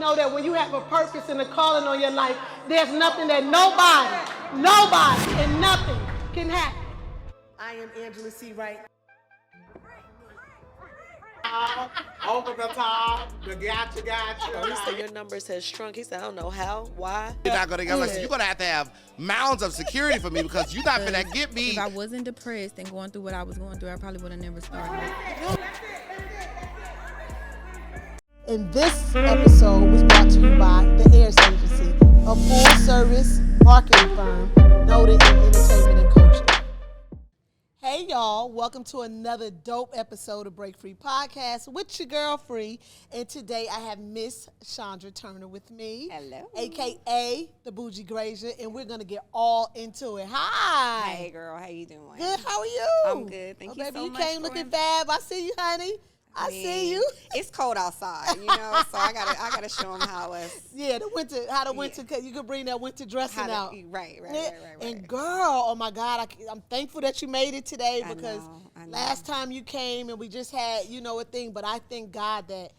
know that when you have a purpose and a calling on your life, there's nothing that nobody, and nothing can happen. I am Angela C. Wright. Over the top, the gotcha. He said your numbers has shrunk. He said, I don't know how, why. You're not gonna get you're gonna have to have mounds of security for me because you're not gonna get me. If I wasn't depressed and going through what I was going through, I probably would have never started. And this episode was brought to you by the Heirs Agency, a full-service marketing firm noted in entertainment and coaching. Hey y'all, welcome to another dope episode of Break Phree Podcast with your girl Free. And today I have Miss Chandra Turner with me. Hello. AKA the Bougie Grazer, and we're gonna get all into it. Hi. Hey girl, how you doing? Good, how are you? I'm good, thank you baby, so you much. came looking fab. I see you, honey. I see you. It's cold outside, you know, so I gotta show them how it's. Yeah, the winter, you could bring that winter dressing out. Right. And girl, oh my God, I'm thankful that you made it today because I know. last time you came and we just had, a thing, but I thank God that,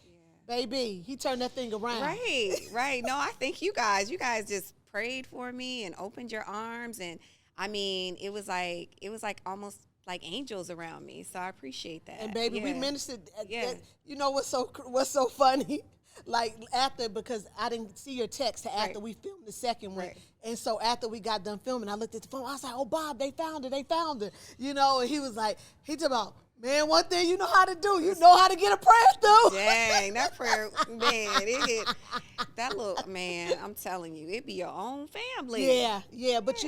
baby, he turned that thing around. Right. No, I thank you guys. You guys just prayed for me and opened your arms, and I mean, it was like almost like angels around me, so I appreciate that. And baby, we ministered. Yeah. You know what's so funny? Like after, because I didn't see your text after we filmed the second one, and so after we got done filming, I looked at the phone. I was like, "Oh, Bob, they found her." And he was like, he talking about, man, one thing you know how to do, you know how to get a prayer through. Dang, that prayer, man, it hit that little man. I'm telling you, it be your own family. Yeah, but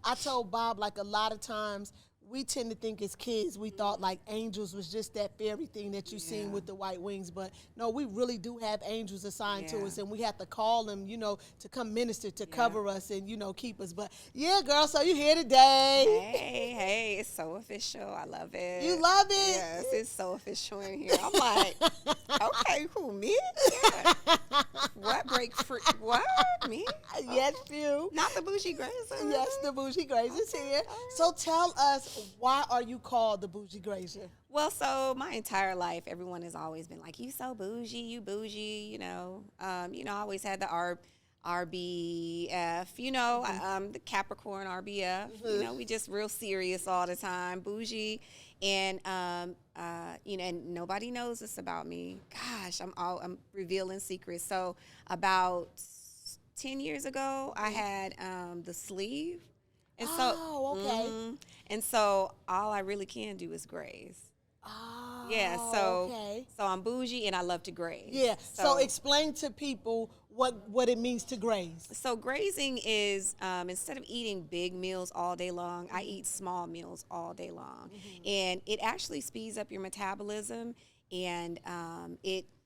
I told Bob, like, a lot of times we tend to think as kids, we thought like angels was just that fairy thing that you seen with the white wings. But no, we really do have angels assigned to us, and we have to call them, to come minister, to cover us and, keep us. But yeah, girl, so you here today. Hey, it's so official. I love it. You love it? Yes, it's so official in here. I'm like, okay, who, me? Yeah. What, Break Phree? What, me? Yes, you. Not the Bougie Grazer? Yes, the Bougie Grazer's here. So tell us, why are you called the Bougie Grazer? Well, so my entire life, everyone has always been like, you so bougie, you bougie, I always had the RBF, the Capricorn RBF, we just real serious all the time, bougie, and, and nobody knows this about me. Gosh, I'm revealing secrets. So about 10 years ago, I had the sleeve. And and so all I really can do is graze. Oh, yeah. So I'm bougie and I love to graze. Yeah. So explain to people what it means to graze. So grazing is instead of eating big meals all day long, I eat small meals all day long, and it actually speeds up your metabolism, and it's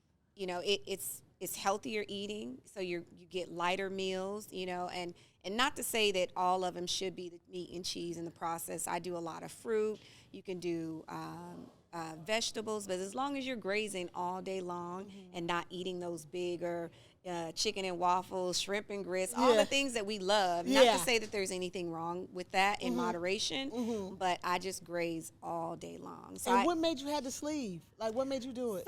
healthier eating. So you get lighter meals, and not to say that all of them should be the meat and cheese in the process. I do a lot of fruit. You can do vegetables, but as long as you're grazing all day long and not eating those bigger chicken and waffles, shrimp and grits, all the things that we love. Not to say that there's anything wrong with that in moderation, but I just graze all day long. So what made you have the sleeve? Like, what made you do it?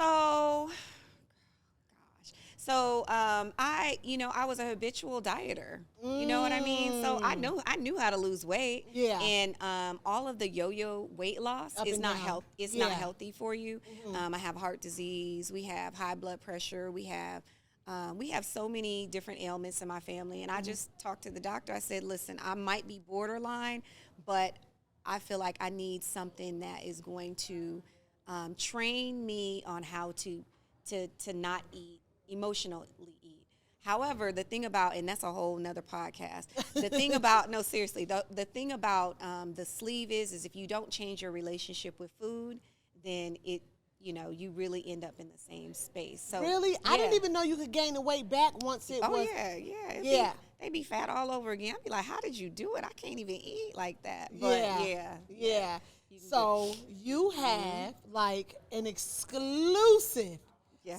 So I was a habitual dieter. You know what I mean? So I knew how to lose weight. Yeah. And all of the yo-yo weight loss is not not healthy for you. I have heart disease. We have high blood pressure. We have so many different ailments in my family. And I just talked to the doctor. I said, listen, I might be borderline, but I feel like I need something that is going to train me on how to not eat, emotionally eat. However, the thing about, and that's a whole nother podcast, the thing about, no, seriously, the thing about the sleeve is if you don't change your relationship with food, then you really end up in the same space. So really? Yeah. I didn't even know you could gain the weight back once it was. Oh, yeah. They'd be fat all over again. I'd be like, how did you do it? I can't even eat like that. But yeah. So you have like an exclusive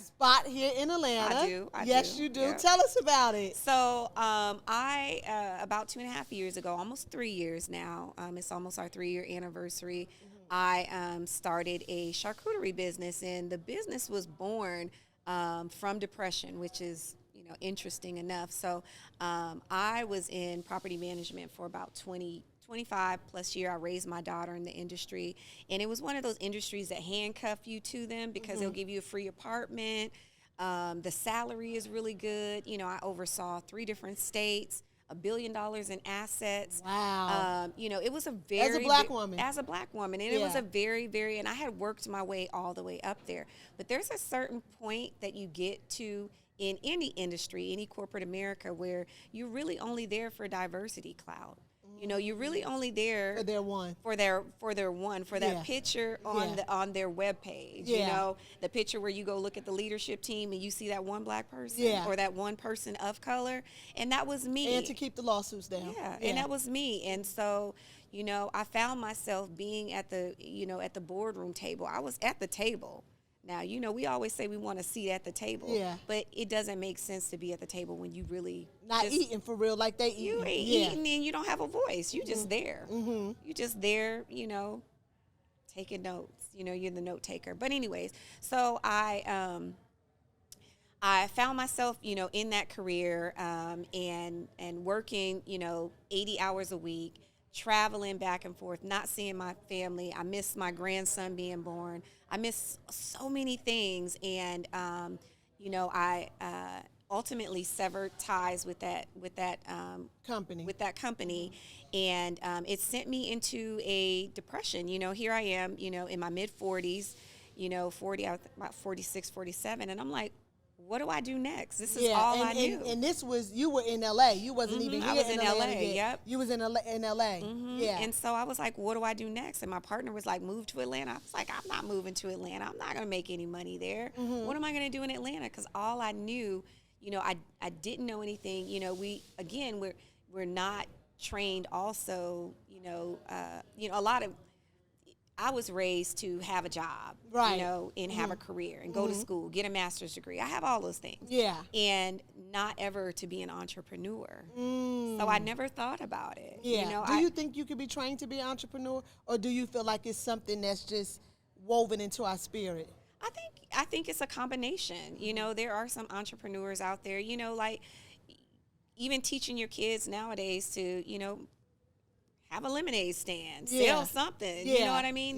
spot here in Atlanta. I do. Yes, you do. Yeah. Tell us about it. So I, about 2.5 years ago, almost 3 years now, it's almost our 3-year anniversary, I started a charcuterie business, and the business was born from depression, which is, interesting enough. So I was in property management for about 25 plus year. I raised my daughter in the industry, and it was one of those industries that handcuff you to them because they'll give you a free apartment. The salary is really good. I oversaw 3 different states, $1 billion in assets. Wow. It was a very as a black woman, and it was a very, very, and I had worked my way all the way up there. But there's a certain point that you get to in any industry, any corporate America, where you're really only there for diversity clout. You're really only there for their one, for that picture on their webpage. The picture where you go look at the leadership team and you see that one black person or that one person of color, and that was me. And to keep the lawsuits down. And that was me. And so, I found myself being at the boardroom table. I was at the table. Now, we always say we want a seat at the table, but it doesn't make sense to be at the table when you really not eating for real like they eat. You ain't eating and you don't have a voice. You just there. You just there, taking notes. You're the note taker. But anyways, so I found myself, in that career and working, 80 hours a week, traveling back and forth, not seeing my family. I missed my grandson being born. I missed so many things, and I ultimately severed ties with that company, and it sent me into a depression. Here I am, in my mid 40s, about 46, 47, and I'm like, what do I do next? This is all I knew. And this was, you were in LA. You wasn't even here. I was in LA. Yep. You was in LA. Yeah. And so I was like, what do I do next? And my partner was like, move to Atlanta. I was like, I'm not moving to Atlanta. I'm not going to make any money there. What am I going to do in Atlanta? Because all I knew, I didn't know anything. We're not trained also, a lot of, I was raised to have a job, and have a career and go to school, get a master's degree. I have all those things. Yeah. And not ever to be an entrepreneur. So I never thought about it. Yeah. Do you think you could be trained to be an entrepreneur, or do you feel like it's something that's just woven into our spirit? I think it's a combination. There are some entrepreneurs out there, like even teaching your kids nowadays to, have a lemonade stand, sell something. You know what I mean?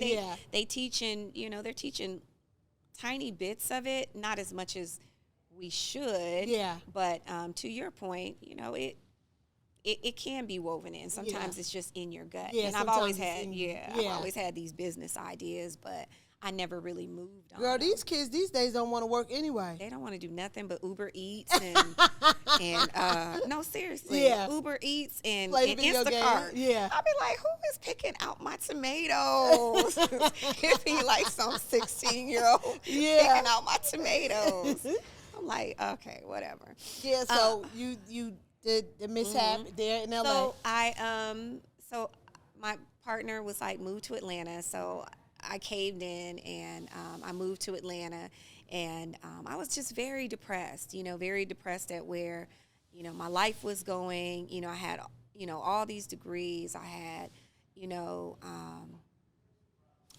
They teaching, they're teaching tiny bits of it, not as much as we should. Yeah. But to your point, it can be woven in. Sometimes it's just in your gut. And I've always had these business ideas, but I never really moved on. Girl, these kids these days don't want to work anyway. They don't want to do nothing but Uber Eats and no, seriously, Uber Eats and Instacart. Yeah, I'll be like, who is picking out my tomatoes? It be like some 16-year-old picking out my tomatoes. I'm like, okay, whatever. Yeah, so you did the mishap there in LA. So my partner was like, move to Atlanta. So I caved in and I moved to Atlanta, and I was just very depressed, very depressed at where, my life was going. I had, all these degrees. I had,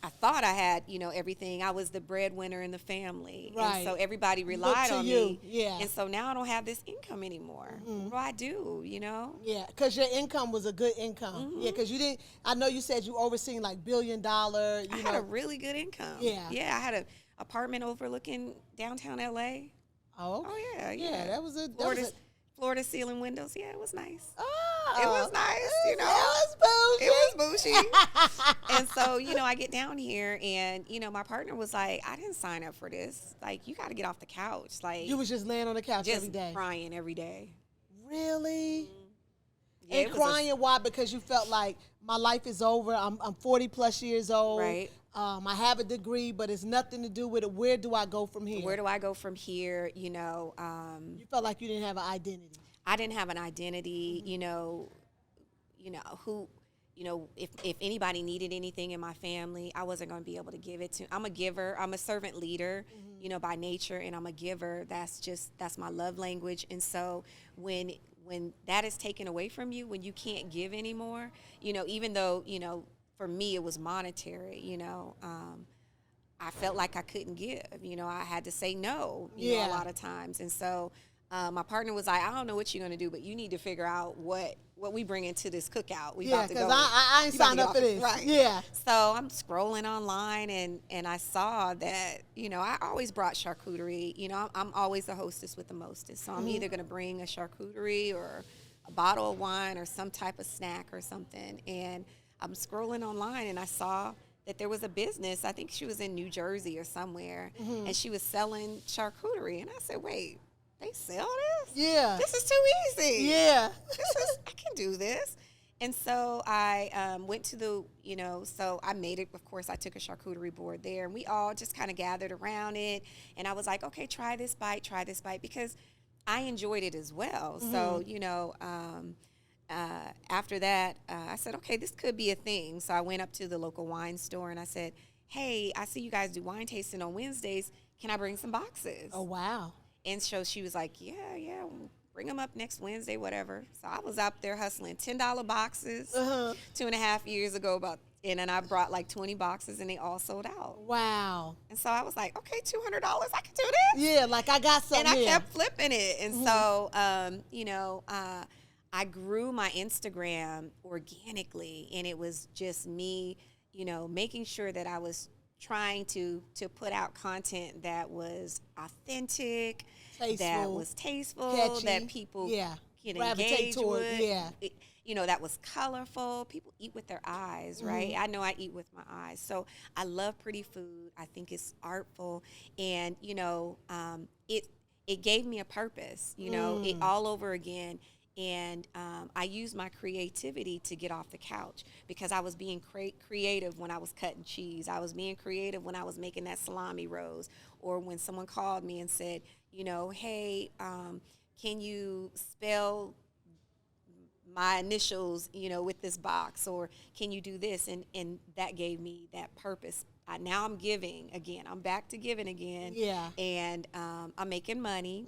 I thought I had, everything. I was the breadwinner in the family. Right. And so everybody relied on me. Yeah. And so now I don't have this income anymore. What do I do, Yeah, because your income was a good income. Yeah, because you didn't, I know you said you overseen like $1 billion. I had a really good income. Yeah. Yeah, I had an apartment overlooking downtown L.A. Oh, yeah. Yeah, that was a... Florida ceiling windows. Yeah, it was nice. Oh, it was nice, It was bougie. It was bougie. And so, I get down here and, my partner was like, I didn't sign up for this. Like, you got to get off the couch. Like, you was just laying on the couch every day. Just crying every day. Really? Yeah, and crying why? Because you felt like my life is over. I'm 40 plus years old. Right. I have a degree, but it's nothing to do with it. Where do I go from here? Where do I go from here? You felt like you didn't have an identity. I didn't have an identity. If anybody needed anything in my family, I wasn't going to be able to give it to. I'm a giver. I'm a servant leader, by nature, and I'm a giver. That's my love language. And so when that is taken away from you, when you can't give anymore, even though, for me it was monetary, I felt like I couldn't give. I had to say no, a lot of times. And so my partner was like, I don't know what you're going to do, but you need to figure out what we bring into this cookout. Because I ain't signed up for this. Right. Yeah. So I'm scrolling online, and I saw that, I always brought charcuterie. I'm always the hostess with the mostest. So I'm either going to bring a charcuterie or a bottle of wine or some type of snack or something. And I'm scrolling online, and I saw that there was a business. I think she was in New Jersey or somewhere, and she was selling charcuterie. And I said, wait. They sell this? Yeah. This is too easy. Yeah. I can do this. And so I went to so I made it. Of course, I took a charcuterie board there, and we all just kind of gathered around it. And I was like, okay, try this bite, because I enjoyed it as well. So, after that, I said, okay, this could be a thing. So I went up to the local wine store, and I said, hey, I see you guys do wine tasting on Wednesdays. Can I bring some boxes? Oh, wow. And so she was like, yeah, bring them up next Wednesday, whatever. So I was up there hustling $10 boxes 2.5 years ago, and then I brought like 20 boxes, and they all sold out. Wow. And so I was like, okay, $200, I can do this. Yeah, like I got something. And I kept flipping it. And so, I grew my Instagram organically, and it was just me, making sure that I was trying to put out content that was authentic, that was tasteful, catchy, that people can gravitate engage toward, with. That was colorful. People eat with their eyes, right? I know I eat with my eyes. So I love pretty food. I think it's artful. And, it gave me a purpose, it all over again. And I used my creativity to get off the couch, because I was being creative when I was cutting cheese. I was being creative when I was making that salami rolls, or when someone called me and said, hey, can you spell my initials, with this box, or can you do this? And that gave me that purpose. Now I'm giving again. I'm back to giving again. Yeah. And I'm making money,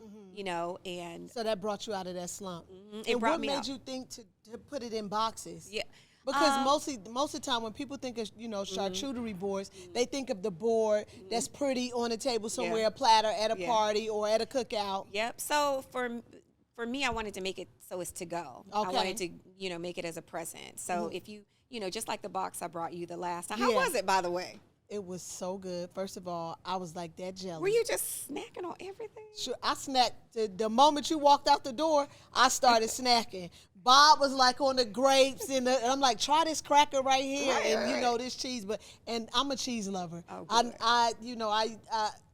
and so that brought you out of that slump. It brought me what made out. you think to put it in boxes? Yeah. Because most of the time when people think of, charcuterie boards, they think of the board that's pretty on the table somewhere, a platter at a party or at a cookout. Yep. So for me, I wanted to make it so it's to go. Okay. I wanted to, make it as a present. So if you, just like the box I brought you the last time. How was it, by the way? It was so good. First of all, I was like that jelly. Were you just snacking on everything? Sure, I snacked. The moment you walked out the door, I started snacking. Bob was like on the grapes, and I'm like, try this cracker right here, this cheese. And I'm a cheese lover. Oh,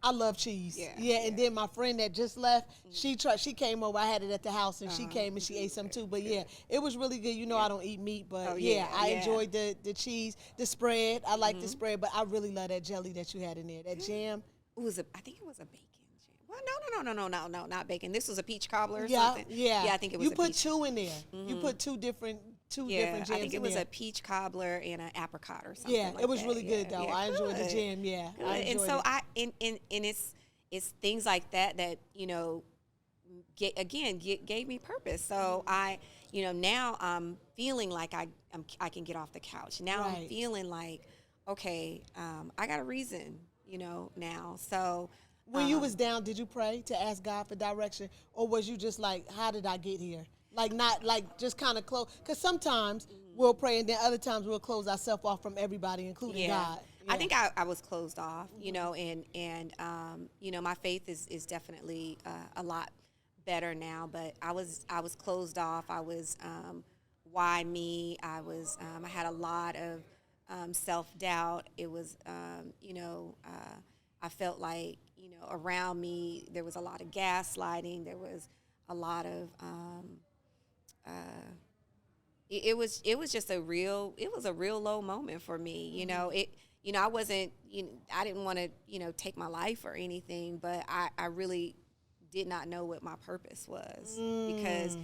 I love cheese. Yeah. And then my friend that just left, she came over. I had it at the house, and she came and she ate some too. But yeah, it was really good. I don't eat meat, but I enjoyed the cheese, the spread. I like the spread, but I really love that jelly that you had in there. That jam. I think it was a bacon jam. Well, no, not bacon. This was a peach cobbler or something. Yeah, I think it was. You put two in there. You put two different jams. I think it was a peach cobbler and an apricot or something. Yeah, like it was that. really good though. I enjoyed the jam. Yeah, I enjoyed and so it. and it's things like that gave me purpose. So I now I'm feeling like I can get off the couch. Now I'm feeling like, okay, I got a reason. Now. So when you was down, did you pray to ask God for direction, or was you just like, how did I get here? Like not like just kind of close, because sometimes we'll pray and then other times we'll close ourselves off from everybody, including God. Yeah. I think I was closed off, and my faith is definitely a lot better now. But I was closed off. I was why me? I had a lot of self-doubt. It was I felt like around me there was a lot of gaslighting. There was a lot of it was just a real low moment for me. I wasn't I didn't want to take my life or anything, but I really did not know what my purpose was because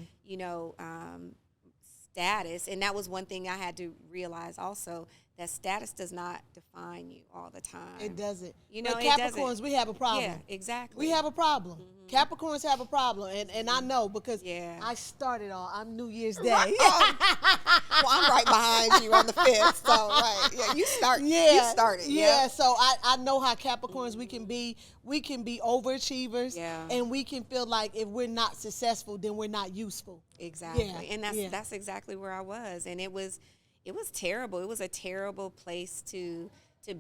status, and that was one thing I had to realize also, that status does not define you all the time. It doesn't. But Capricorns, we have a problem. Yeah, exactly. We have a problem. Capricorns have a problem, and I know because I started all. I'm New Year's Day. Right. Well, I'm right behind you on the 5th, so right. Yeah, you start. Yeah, you started. Yeah. So I know how Capricorns we can be. We can be overachievers, and we can feel like if we're not successful, then we're not useful. Exactly, and that's exactly where I was, and it was terrible. It was a terrible place to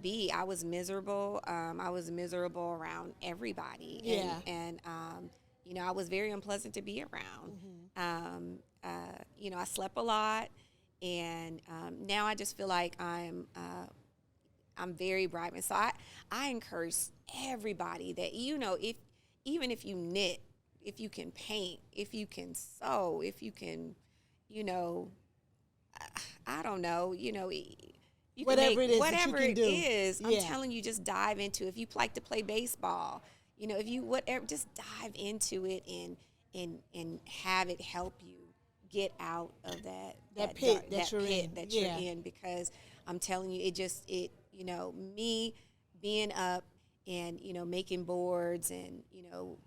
be. I was miserable. I was miserable around everybody. And you know, I was very unpleasant to be around. You know, I slept a lot, and now I just feel like I'm very bright. And so I encourage everybody that, you know, even if you knit, if you can paint, if you can sew, if you can, you know, I don't know, you know, you whatever it is, whatever that you can it do. is, I'm telling you, just dive into it. If you like to play baseball, you know, if you whatever, just dive into it and have it help you get out of that pit that you're in. Because I'm telling you, it you know, me being up and, you know, making boards and, you know,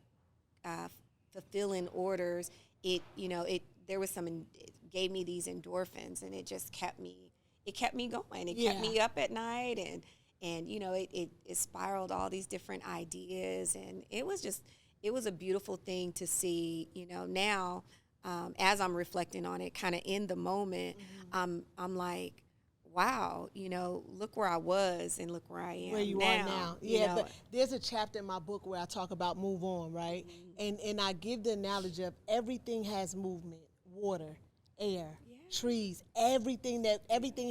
fulfilling orders, it there was it gave me these endorphins, and it just kept me going. It kept me up at night, and you know, it spiraled all these different ideas, and it was a beautiful thing to see. You know, now as I'm reflecting on it, kind of in the moment, I'm like, wow, you know, look where I was and look where I am. Where you now, are now. Yeah, you know. but there's a chapter in my book where I talk about move on, right? And I give the analogy of everything has movement: water, air, trees, everything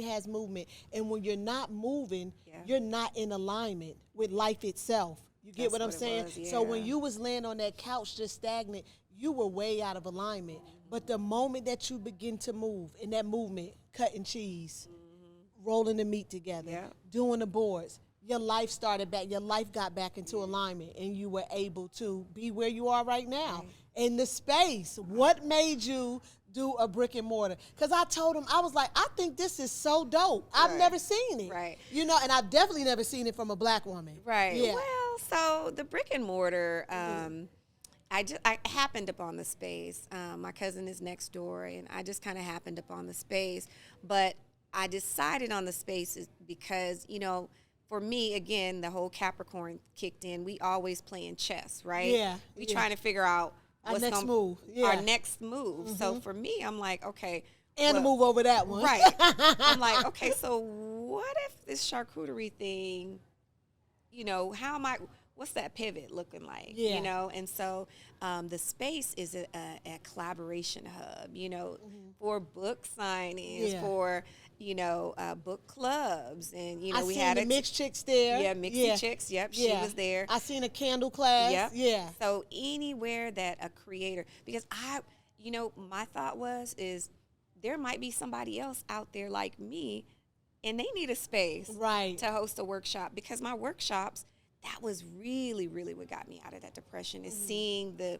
has movement. And when you're not moving, you're not in alignment with life itself. You get what I'm saying? So when you was laying on that couch just stagnant, you were way out of alignment. But the moment that you begin to move, in that movement, cutting cheese, rolling the meat together, doing the boards, your life started back, your life got back into alignment, and you were able to be where you are right now. In the space, what made you do a brick and mortar? Because I told him, I was like, I think this is so dope. I've never seen it. Right. You know, and I've definitely never seen it from a black woman. Right. Yeah. Well, so the brick and mortar, I happened upon the space. My cousin is next door, and I just kind of happened upon the space. But I decided on the space because, you know, for me, again, the whole Capricorn kicked in. We always playing chess, right? Yeah. We trying to figure out Our next move. Our next move. So for me, I'm like, okay. And to move over that one. Right. I'm like, okay, so what if this charcuterie thing, you know, what's that pivot looking like? Yeah. You know, and so the space is a collaboration hub, you know, for book signings, for, you know, book clubs, and, you know, we had the mixed chicks there. Yeah, Mixy Chicks. Yep, she was there. I seen a candle class. Yep. Yeah. So anywhere that a creator, because you know, my thought is there might be somebody else out there like me, and they need a space to host a workshop, because my workshops, that was really, really what got me out of that depression, is seeing the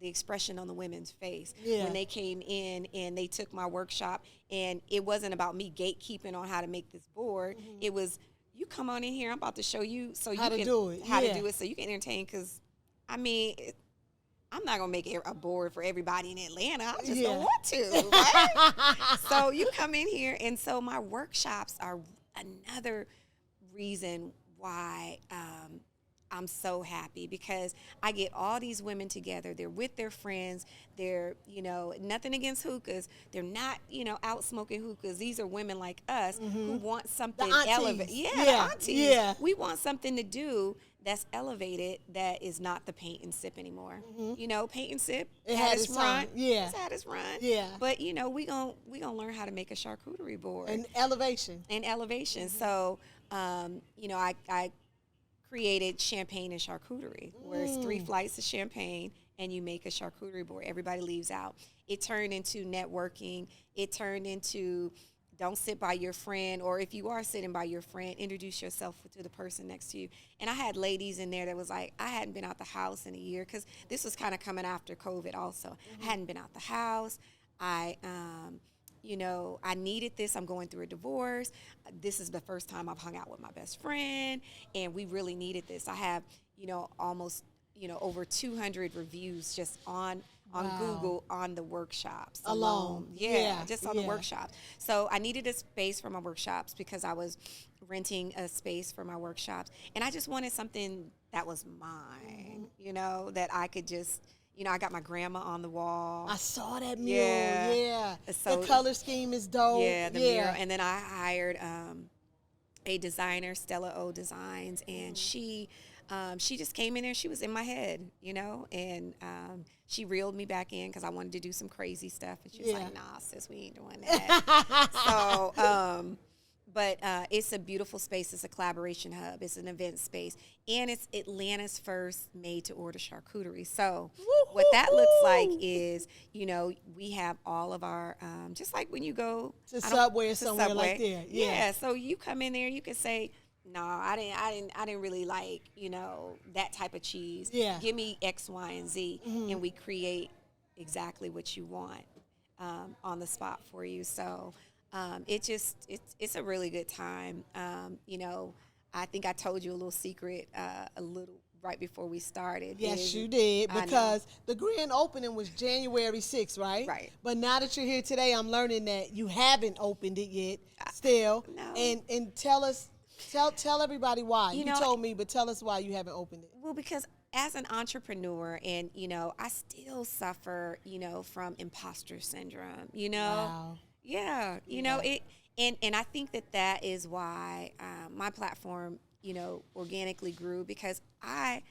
expression on the women's face when they came in and they took my workshop, and it wasn't about me gatekeeping on how to make this board. It was, you come on in here, I'm about to show you how to do it so you can entertain, because I mean, I'm not gonna make a board for everybody in Atlanta. I just don't want to, right? So you come in here, and so my workshops are another reason why I'm so happy, because I get all these women together. They're with their friends. They're, you know, nothing against hookahs. They're not, you know, out smoking hookahs. These are women like us who want something elevated. The aunties. Yeah. We want something to do that's elevated, that is not the paint and sip anymore. You know, paint and sip, it had its run. Yeah. It's had its run. Yeah. But, you know, we gonna learn how to make a charcuterie board. And elevation. So, you know, I created champagne and charcuterie, where it's 3 flights of champagne and you make a charcuterie board. Everybody leaves out. It turned into networking. It turned into, don't sit by your friend, or if you are sitting by your friend, introduce yourself to the person next to you. And I had ladies in there that was like, I hadn't been out the house in a year, because this was kind of coming after COVID also. I hadn't been out the house. You know, I needed this. I'm going through a divorce. This is the first time I've hung out with my best friend, and we really needed this. I have, you know, almost over 200 reviews just on Google on the workshops alone. Just on the workshops. So I needed a space for my workshops because I was renting a space for my workshops, and I just wanted something that was mine, that I could just, I got my grandma on the wall. I saw that mural. Yeah. So, the color scheme is dope. Yeah, the mural. And then I hired a designer, Stella O Designs, and she just came in there. She was in my head, and she reeled me back in because I wanted to do some crazy stuff. And she was like, nah, sis, we ain't doing that. So, but it's a beautiful space. It's a collaboration hub. It's an event space. And it's Atlanta's first made-to-order charcuterie. So what that looks like is, we have all of our, just like when you go to Subway or somewhere like that. Yeah, so you come in there, you can say, no, I didn't really like, that type of cheese. Yeah. Give me X, Y, and Z, and we create exactly what you want on the spot for you. So it's a really good time. I think I told you a little secret a little right before we started. Yes, you did, because the grand opening was January 6th, right? Right. But now that you're here today, I'm learning that you haven't opened it yet still. No. And tell us, tell everybody why. You told me, but tell us why you haven't opened it. Well, because as an entrepreneur, and, I still suffer, from imposter syndrome, Wow. Yeah, and I think that is why my platform, organically grew, because I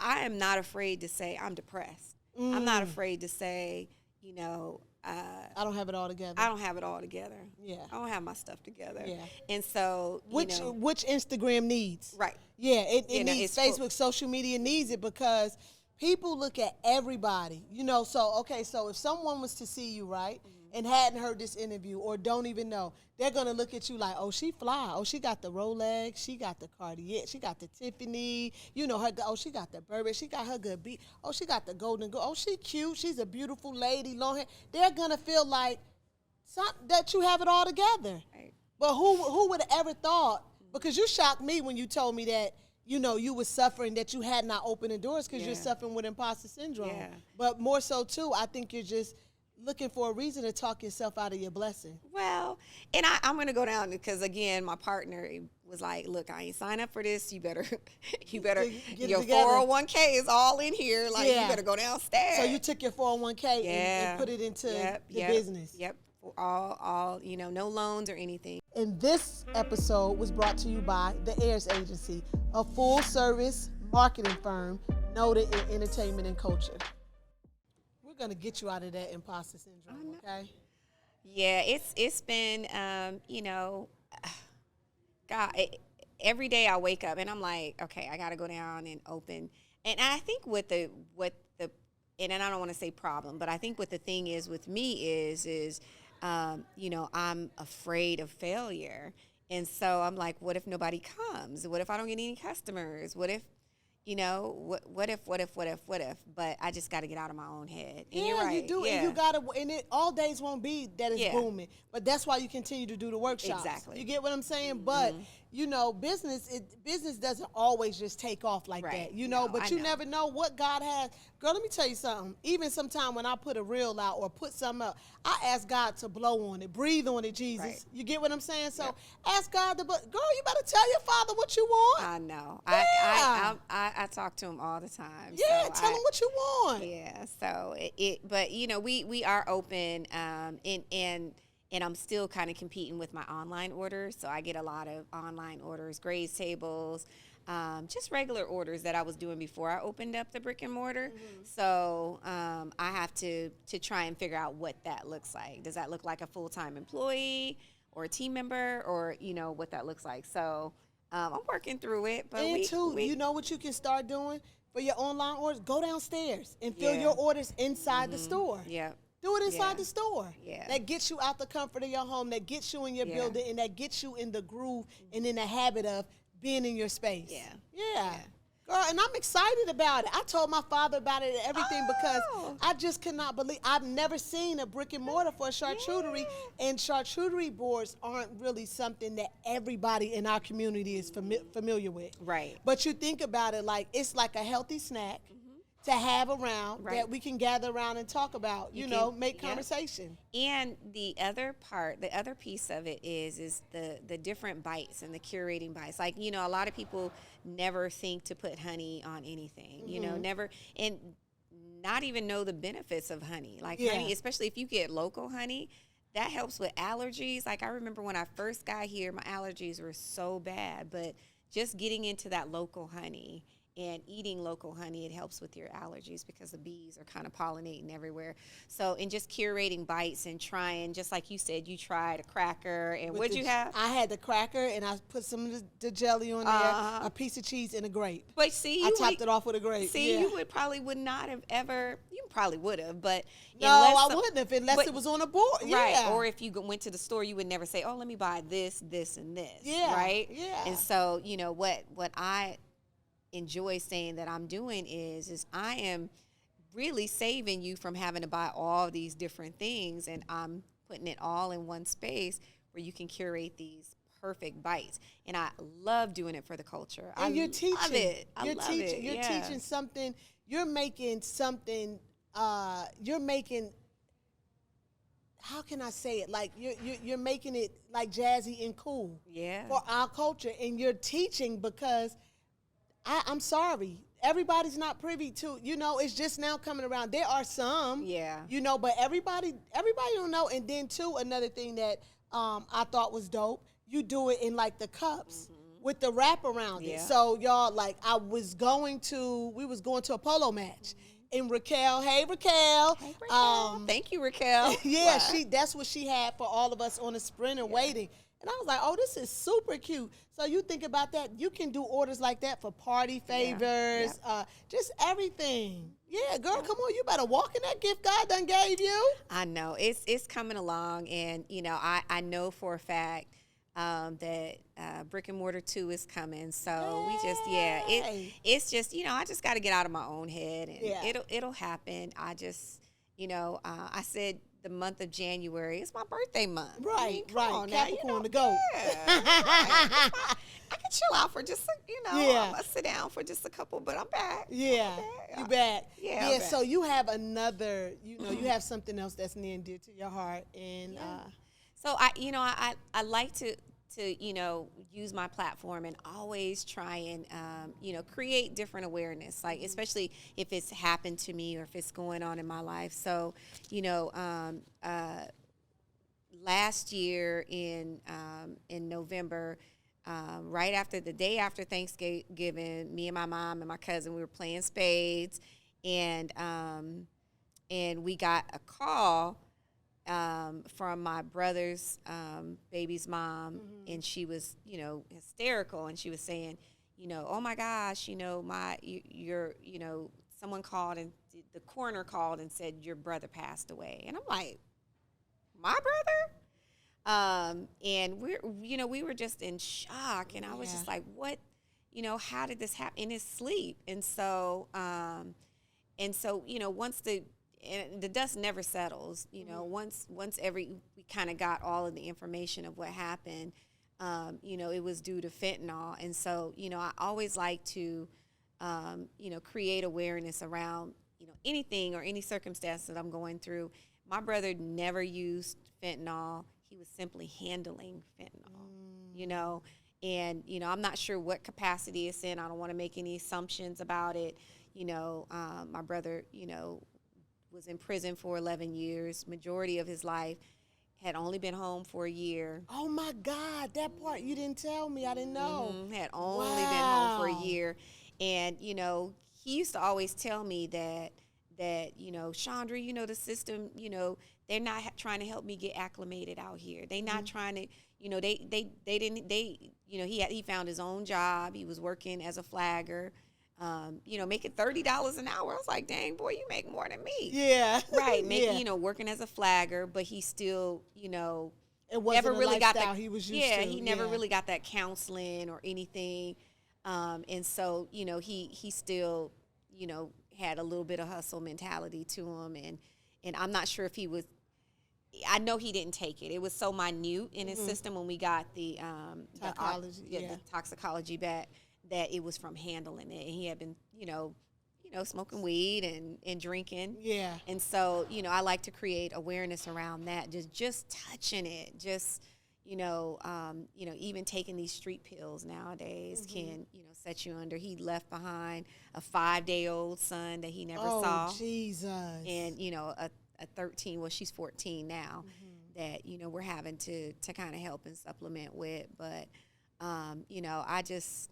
am not afraid to say I'm depressed. I'm not afraid to say, I don't have it all together. I don't have it all together. Yeah. I don't have my stuff together. Yeah. And so, which Instagram needs. Right. Yeah, it needs Facebook, social media needs it, because people look at everybody, so if someone was to see you, right, and hadn't heard this interview or don't even know, they're going to look at you like, oh, she fly. Oh, she got the Rolex. She got the Cartier. She got the Tiffany. She got the Burberry. She got her good beat. Oh, she got the golden gold. Oh, she cute. She's a beautiful lady, long hair. They're going to feel like that you have it all together. Right. But who would have ever thought, because you shocked me when you told me that, you were suffering, that you had not opened the doors because you're suffering with imposter syndrome. Yeah. But more so, too, I think you're just looking for a reason to talk yourself out of your blessing. Well, and I'm going to go down because, again, my partner was like, look, I ain't signed up for this. You better your 401k is all in here. Like, you better go downstairs. So you took your 401k and put it into the business. Yep. All, no loans or anything. And this episode was brought to you by the Heirs Agency, a full-service marketing firm noted in entertainment and culture. We're going to get you out of that imposter syndrome, okay? Yeah, it's been, God, every day I wake up and I'm like, okay, I got to go down and open. And I think and I don't want to say problem, but I think what the thing is with me is I'm afraid of failure. And so I'm like, what if nobody comes? What if I don't get any customers? What if, what if? But I just got to get out of my own head. And you're right. You do. Yeah. And you got to, and all days won't be that it's booming. But that's why you continue to do the workshops. Exactly. You get what I'm saying? But, business doesn't always just take off like that, but you never know what God has. Girl, let me tell you something. Even sometime when I put a reel out or put something up, I ask God to blow on it, breathe on it, Jesus. Right. You get what I'm saying? So ask God to, girl, you better tell your Father what you want. I know. Yeah. I talk to him all the time. Yeah, so tell him what you want. Yeah, so but we are open, and I'm still kind of competing with my online orders. So I get a lot of online orders, graze tables, just regular orders that I was doing before I opened up the brick and mortar. Mm-hmm. So I have to try and figure out what that looks like. Does that look like a full-time employee or a team member, or, what that looks like? So I'm working through it. But you know what you can start doing for your online orders? Go downstairs and fill your orders inside the store. Yeah. Do it inside the store. Yeah. That gets you out the comfort of your home, that gets you in your building, and that gets you in the groove and in the habit of being in your space. Yeah. Girl, and I'm excited about it. I told my father about it and everything because I just could not believe. I've never seen a brick and mortar for a charcuterie, and charcuterie boards aren't really something that everybody in our community is familiar with. Right. But you think about it, like it's like a healthy snack. to have around that we can gather around and talk about, make conversation. And the other piece of it is the different bites and the curating bites. Like, a lot of people never think to put honey on anything, never, and not even know the benefits of honey. Like honey, especially if you get local honey, that helps with allergies. Like I remember when I first got here, my allergies were so bad, but just getting into that local honey and eating local honey, it helps with your allergies because the bees are kind of pollinating everywhere. So, and just curating bites and trying, just like you said, you tried a cracker, and what'd you have? I had the cracker, and I put some of the jelly on there, a piece of cheese, and a grape. But see, I topped it off with a grape. See, you would not have ever, you probably would have, but no, I wouldn't have unless it was on a board. Right, or if you went to the store, you would never say, oh, let me buy this, this, and this, right? Yeah. And so, what I enjoy saying that I'm doing is I am really saving you from having to buy all these different things, and I'm putting it all in one space where you can curate these perfect bites. And I love doing it for the culture. And you're teaching. Love it. You're teaching something. You're making something. You're making. How can I say it? Like you're making it like jazzy and cool. Yeah. For our culture, and you're teaching because. I'm sorry. Everybody's not privy to, it's just now coming around. There are some, but everybody don't know. And then too, another thing that I thought was dope, you do it in like the cups with the wrap around it. So y'all, like we was going to a polo match. And Raquel, hey Raquel. Thank you, Raquel. Yeah, that's what she had for all of us on the sprinter waiting. And I was like, oh, this is super cute. So you think about that. You can do orders like that for party favors, just everything. Yeah, girl, come on. You better walk in that gift God done gave you. I know. It's coming along. And, I know for a fact that Brick and Mortar 2 is coming. So we just, it's just, I just got to get out of my own head. And it'll happen. I just, I said, the month of January. It's my birthday month. Right, right. Capricorn to go. Yeah, right. I can chill out for just, I'm going to sit down for just a couple, but I'm back. Yeah, you back. Yeah, yeah. So you have another, you have something else that's near and dear to your heart. And so I like to use my platform and always try and, create different awareness, like especially if it's happened to me or if it's going on in my life. So, last year in November, right after the day after Thanksgiving, me and my mom and my cousin, we were playing spades, and we got a call from my brother's baby's mom, and she was, hysterical, and she was saying, oh my gosh, someone called and the coroner called and said your brother passed away, and I'm like, my brother? And we were just in shock, and I was just like, what, how did this happen in his sleep? And so, once the dust never settles, once we kind of got all of the information of what happened, it was due to fentanyl. And so, I always like to, create awareness around, anything or any circumstance that I'm going through. My brother never used fentanyl. He was simply handling fentanyl, and, I'm not sure what capacity it's in. I don't want to make any assumptions about it. My brother, was in prison for 11 years. Majority of his life had only been home for a year. Oh my God, that part you didn't tell me. I didn't know. Had only been home for a year. And, he used to always tell me that Chandra, the system, they're not trying to help me get acclimated out here. They're not trying to, he found his own job. He was working as a flagger. Making $30 an hour. I was like, dang, boy, you make more than me. Yeah. Right. Working as a flagger, but he still, it wasn't never really got that. He was used to. He never really got that counseling or anything. And so, he still, had a little bit of hustle mentality to him. And I'm not sure if he was, I know he didn't take it. It was so minute in his system when we got the toxicology, the toxicology back, that it was from handling it. And he had been, smoking weed and drinking. Yeah. And so, I like to create awareness around that. Just touching it, even taking these street pills nowadays can, set you under. He left behind a 5-day-old son that he never saw. Oh, Jesus. And, a 13, well, she's 14 now, that, we're having to kind of help and supplement with. But, I just,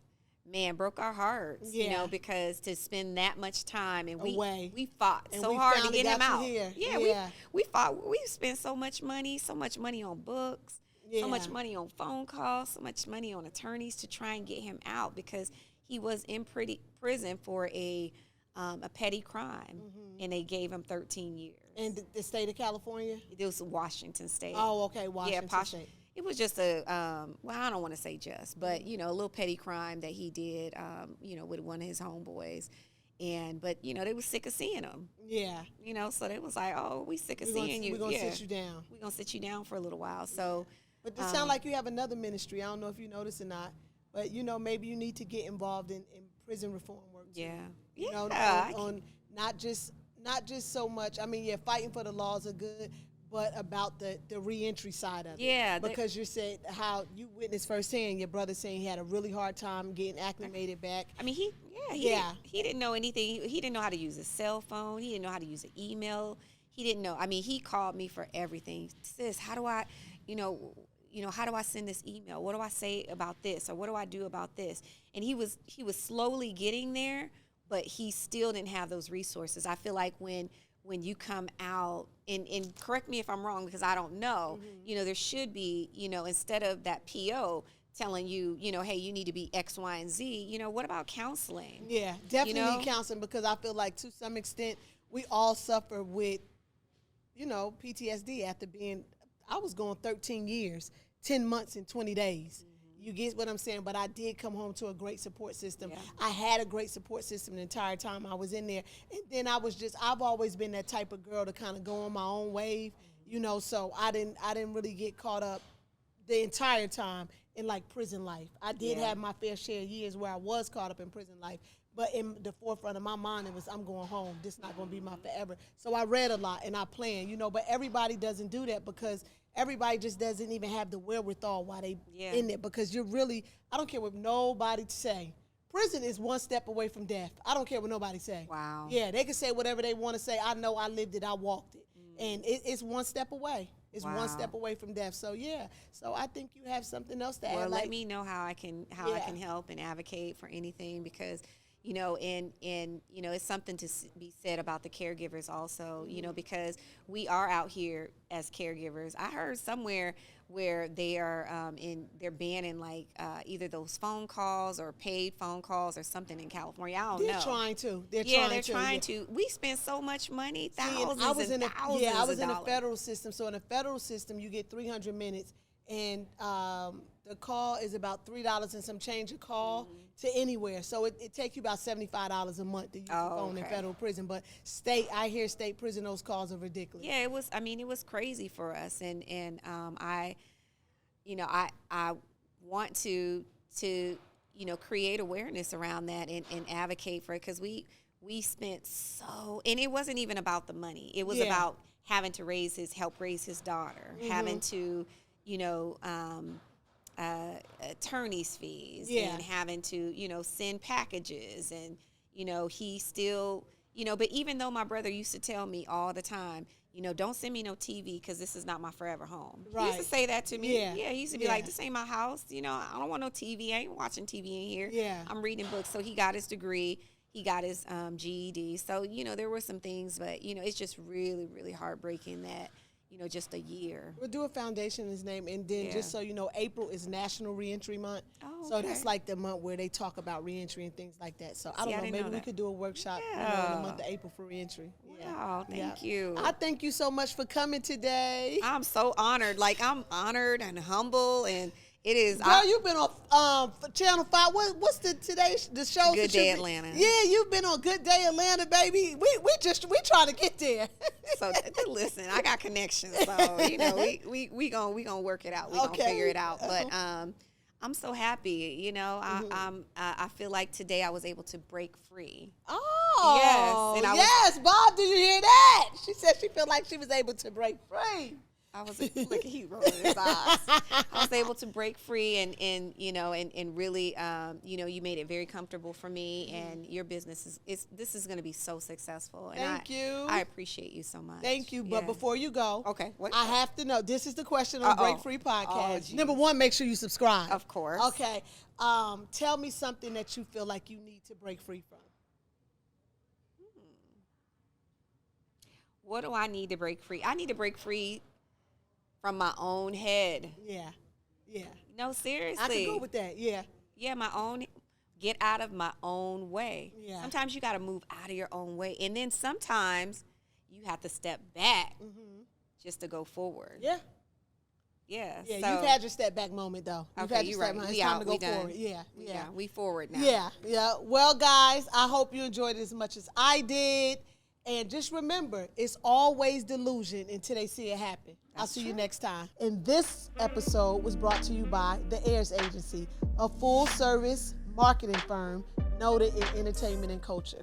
broke our hearts, because to spend that much time and we fought and so hard to get him out. Yeah, we fought. We spent so much money on books. Yeah. So much money on phone calls, so much money on attorneys to try and get him out because he was in prison for a petty crime, and they gave him 13 years. And the state of California? It was Washington State. Oh, okay, Washington State. It was just I don't want to say just, but, a little petty crime that he did, with one of his homeboys. But they were sick of seeing him. Yeah. So they was like, oh, we sick of seeing you. We're going to sit you down. We're going to sit you down for a little while. So. But it sounds like you have another ministry. I don't know if you noticed or not. But, maybe you need to get involved in prison reform work too. Yeah. On not just so much. I mean, fighting for the laws are good, but about the reentry side of it. Yeah. Because you said how you witnessed firsthand your brother saying he had a really hard time getting acclimated back. I mean, he didn't know anything. He didn't know how to use a cell phone. He didn't know how to use an email. He didn't know. I mean, he called me for everything. Sis, how do I, how do I send this email? What do I say about this? Or what do I do about this? And he was slowly getting there, but he still didn't have those resources. I feel like when you come out, and correct me if I'm wrong because I don't know, there should be, instead of that PO telling you, hey, you need to be X, Y, and Z, what about counseling? Yeah, definitely need counseling because I feel like to some extent we all suffer with, PTSD after I was gone 13 years, 10 months and 20 days. You get what I'm saying? But I did come home to a great support system. Yeah. I had a great support system the entire time I was in there. And then I've always been that type of girl to kind of go on my own wave, so I didn't really get caught up the entire time in like prison life. I did have my fair share of years where I was caught up in prison life. But in the forefront of my mind, it was, I'm going home. This is not going to be my forever. So I read a lot and I planned, but everybody doesn't do that because everybody just doesn't even have the wherewithal while they in there because I don't care what nobody say. Prison is one step away from death. I don't care what nobody say. Wow. Yeah, they can say whatever they want to say. I know I lived it. I walked it. And it's one step away. It's one step away from death. So, So I think you have something else to add. Well, let me know how I can help and advocate for anything because – and it's something to be said about the caregivers also, because we are out here as caregivers. I heard somewhere where they are they're banning like either those phone calls or paid phone calls or something in California. I don't know. They're trying to. They're trying to. We spend so much money, thousands I was in the federal system. So in the federal system, you get 300 minutes, and the call is about $3 and some change a call to anywhere. So it takes you about $75 a month to use the phone in federal prison. But I hear state prison, those calls are ridiculous. Yeah, it was crazy for us. And I want to create awareness around that and advocate for it because we spent and it wasn't even about the money. It was about having to help raise his daughter, having to, attorney's fees and having to, send packages and, he still, but even though my brother used to tell me all the time, don't send me no TV because this is not my forever home. Right. He used to say that to me. Yeah, he used to be like, this ain't my house. I don't want no TV. I ain't watching TV in here. Yeah. I'm reading books. So he got his degree. He got his GED. So, there were some things, but, it's just really, really heartbreaking that, just a year. We'll do a foundation in his name. And then just so you know, April is National Reentry Month. Oh, okay. So that's like the month where they talk about reentry and things like that. So I don't know, maybe we could do a workshop in the month of April for reentry. Wow, thank you. I thank you so much for coming today. I'm so honored. Like, I'm honored and humble, and it is. Girl, you've been on Channel 5. What's the show? Good Day Atlanta. Yeah, you've been on Good Day Atlanta, baby. We trying to get there. So listen, I got connections. So we gonna work it out. We gonna figure it out. But I'm so happy. You know, I feel like today I was able to break free. Oh, yes. Yes, Bob, did you hear that? She said she felt like she was able to break free. I was look, he rolled his eyes. I was able to break free and really, you made it very comfortable for me, and your business this is going to be so successful. And Thank you. I appreciate you so much. Thank you. But before you go, okay, what? I have to know. This is the question on Break Phree Podcast. Number one, make sure you subscribe. Of course. Okay. Tell me something that you feel like you need to break free from. What do I need to break free? I need to break free from my own head. Yeah. No, seriously. I can go with that. Yeah. Yeah, get out of my own way. Yeah. Sometimes you got to move out of your own way. And then sometimes you have to step back just to go forward. Yeah. Yeah. Yeah, so, you've had your step back moment, though. You've okay, had your you're step right. moment. It's time to go forward. Yeah. We forward now. Yeah. Well, guys, I hope you enjoyed it as much as I did. And just remember, it's always delusion until they see it happen. I'll see you next time. And this episode was brought to you by the Heirs Agency, a full-service marketing firm noted in entertainment and culture.